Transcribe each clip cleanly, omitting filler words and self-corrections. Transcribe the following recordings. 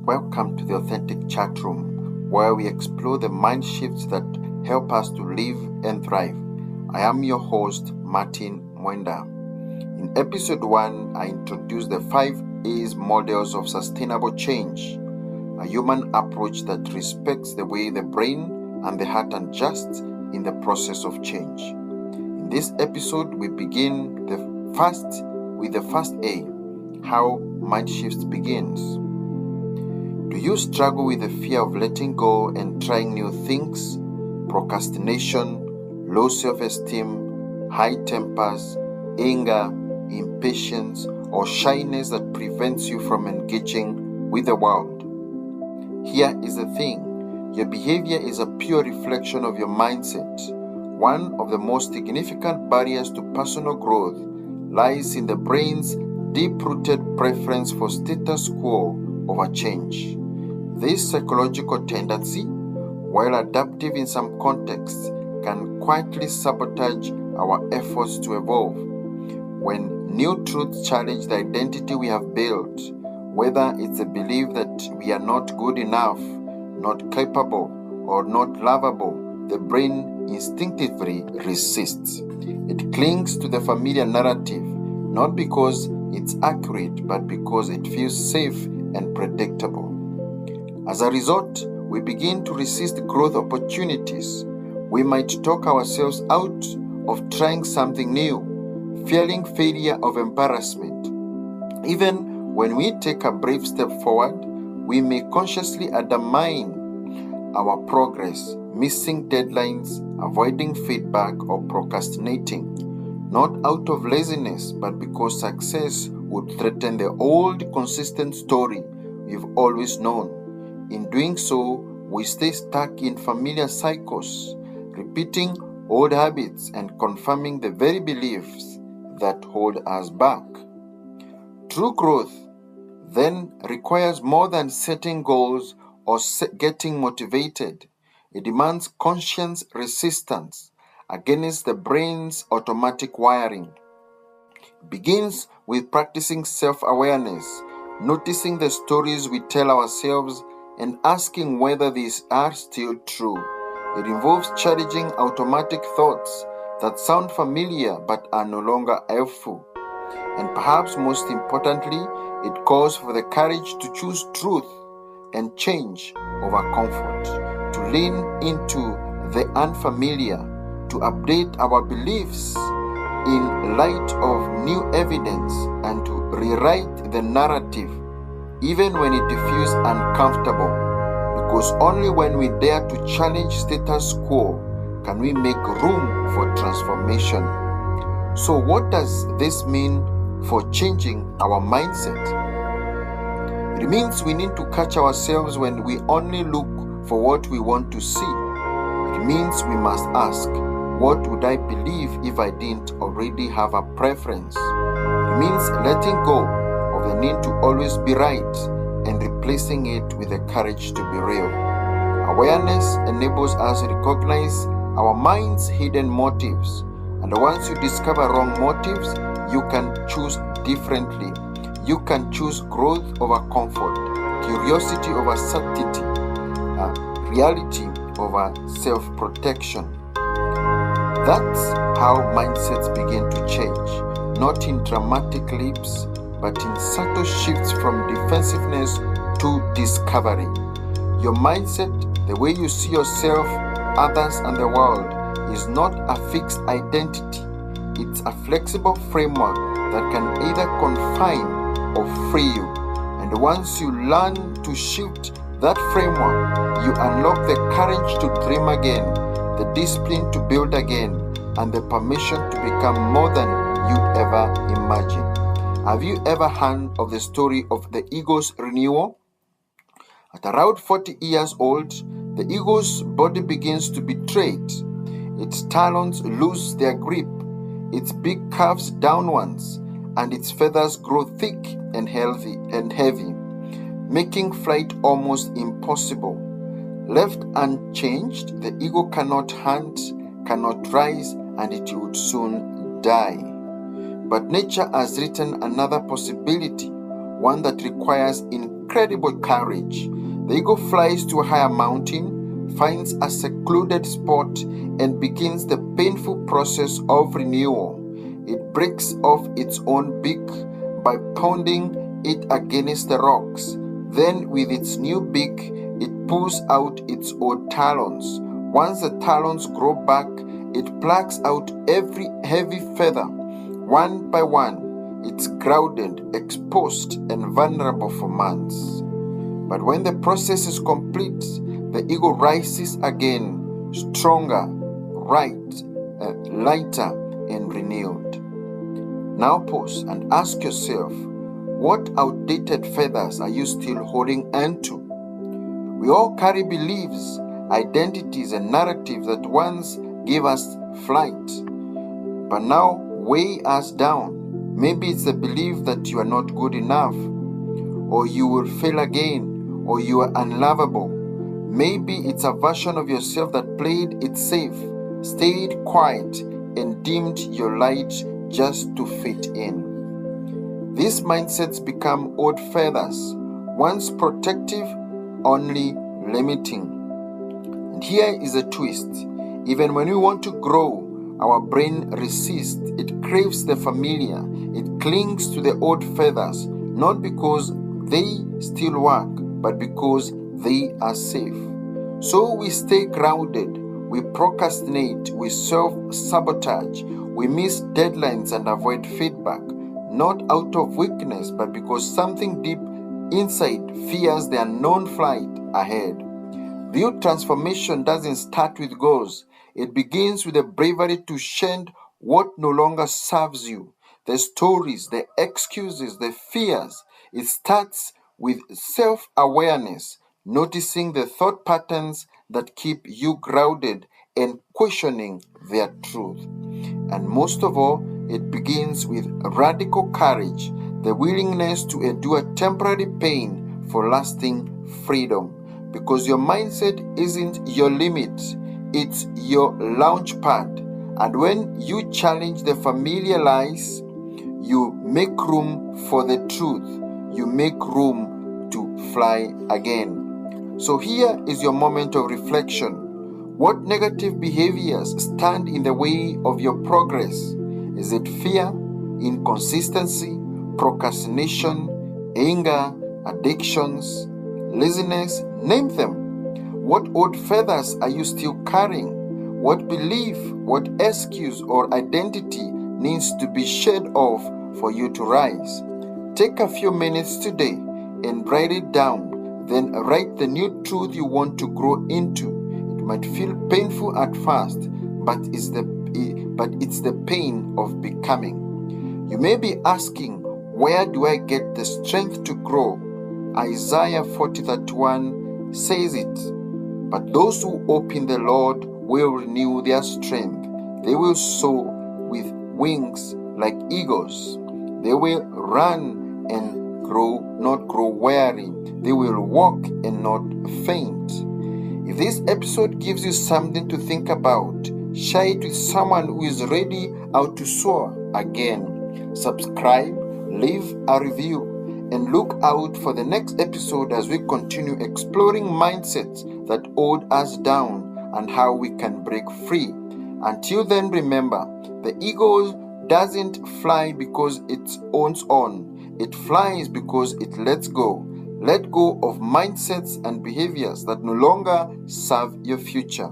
Welcome to the Authentic Chat Room, where we explore the mind shifts that help us to live and thrive. I am your host, Martin Mwenda. In episode 1, I introduced the 5 A's models of sustainable change, a human approach that respects the way the brain and the heart adjust in the process of change. In this episode, we begin with the first A, how mind shifts begins. Do you struggle with the fear of letting go and trying new things? Procrastination, low self-esteem, high tempers, anger, impatience, or shyness that prevents you from engaging with the world? Here is the thing. Your behavior is a pure reflection of your mindset. One of the most significant barriers to personal growth lies in the brain's deep-rooted preference for status quo over change. This psychological tendency, while adaptive in some contexts, can quietly sabotage our efforts to evolve. When new truths challenge the identity we have built, whether it's a belief that we are not good enough, not capable, or not lovable, the brain instinctively resists. It clings to the familiar narrative, not because it's accurate, but because it feels safe and predictable. As a result, we begin to resist growth opportunities. We might talk ourselves out of trying something new, feeling failure of embarrassment. Even when we take a brave step forward, we may consciously undermine our progress, missing deadlines, avoiding feedback, or procrastinating, not out of laziness, but because success would threaten the old consistent story we've always known. In doing so, we stay stuck in familiar cycles, repeating old habits and confirming the very beliefs that hold us back. True growth then requires more than setting goals or getting motivated. It demands conscious resistance against the brain's automatic wiring. It begins with practicing self-awareness, noticing the stories we tell ourselves and asking whether these are still true. It involves challenging automatic thoughts that sound familiar but are no longer helpful. And perhaps most importantly, it calls for the courage to choose truth and change over comfort, to lean into the unfamiliar, to update our beliefs in light of new evidence, and to rewrite the narrative even when it feels uncomfortable, because only when we dare to challenge status quo can we make room for transformation. So what does this mean for changing our mindset? It means we need to catch ourselves when we only look for what we want to see. It means we must ask, what would I believe if I didn't already have a preference? It means letting go of the need to always be right and replacing it with the courage to be real. Awareness enables us to recognize our mind's hidden motives, and once you discover wrong motives, you can choose differently. You can choose growth over comfort, curiosity over certainty, reality over self-protection. That's how mindsets begin to change, not in dramatic leaps, but in subtle shifts from defensiveness to discovery. Your mindset, the way you see yourself, others, and the world, is not a fixed identity. It's a flexible framework that can either confine or free you. And once you learn to shift that framework, you unlock the courage to dream again, the discipline to build again, and the permission to become more than you ever imagined. Have you ever heard of the story of the eagle's renewal? At around 40 years old, the eagle's body begins to betray it. Its talons lose their grip, its beak curves downwards, and its feathers grow thick and heavy, making flight almost impossible. Left unchanged, the eagle cannot hunt, cannot rise, and it would soon die. But nature has written another possibility, one that requires incredible incredible courage. The ego flies to a higher mountain, finds a secluded spot, and begins the painful process of renewal. It breaks off its own beak by pounding it against the rocks. Then, with its new beak, it pulls out its old talons. Once the talons grow back, it plucks out every heavy feather. One by one, it's grounded, exposed, and vulnerable for months. But when the process is complete, the ego rises again, stronger, lighter, and renewed. Now pause and ask yourself, what outdated feathers are you still holding onto? We all carry beliefs, identities, and narratives that once gave us flight, but now weigh us down. Maybe it's the belief that you are not good enough, or you will fail again, or you are unlovable. Maybe it's a version of yourself that played it safe, stayed quiet, and dimmed your light just to fit in. These mindsets become old feathers, once protective, only limiting. And here is a twist. Even when we want to grow, our brain resists. It craves the familiar. It clings to the old feathers, not because they still work, but because they are safe. So we stay grounded, we procrastinate, we self-sabotage, we miss deadlines and avoid feedback, not out of weakness, but because something deep inside fears the unknown flight ahead. Real transformation doesn't start with goals. It begins with the bravery to shed what no longer serves you. The stories, the excuses, the fears. It starts with self-awareness, noticing the thought patterns that keep you grounded and questioning their truth. And most of all, it begins with radical courage, the willingness to endure temporary pain for lasting freedom. Because your mindset isn't your limit, it's your launch pad. And when you challenge the familiar lies, you make room for the truth. You make room to fly again. So here is your moment of reflection. What negative behaviors stand in the way of your progress? Is it fear, inconsistency, procrastination, anger, addictions, laziness? Name them. What old feathers are you still carrying? What belief, what excuse or identity needs to be shed off for you to rise? Take a few minutes today and write it down. Then write the new truth you want to grow into. It might feel painful at first, but it's the pain of becoming. You may be asking, where do I get the strength to grow? Isaiah 40:31 says it. But those who hope in the Lord will renew their strength. They will soar with wings like eagles. They will run and not grow weary. They will walk and not faint. If this episode gives you something to think about, share it with someone who is ready out to soar again. Subscribe, leave a review, and look out for the next episode as we continue exploring mindsets that hold us down and how we can break free. Until then, remember, the ego doesn't fly because it owns on. It flies because it lets go. Let go of mindsets and behaviors that no longer serve your future.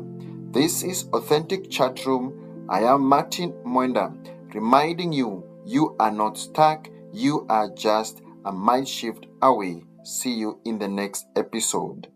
This is Authentic Chat Room. I am Martin Mwenda, reminding you, you are not stuck. You are just a mind shift away. See you in the next episode.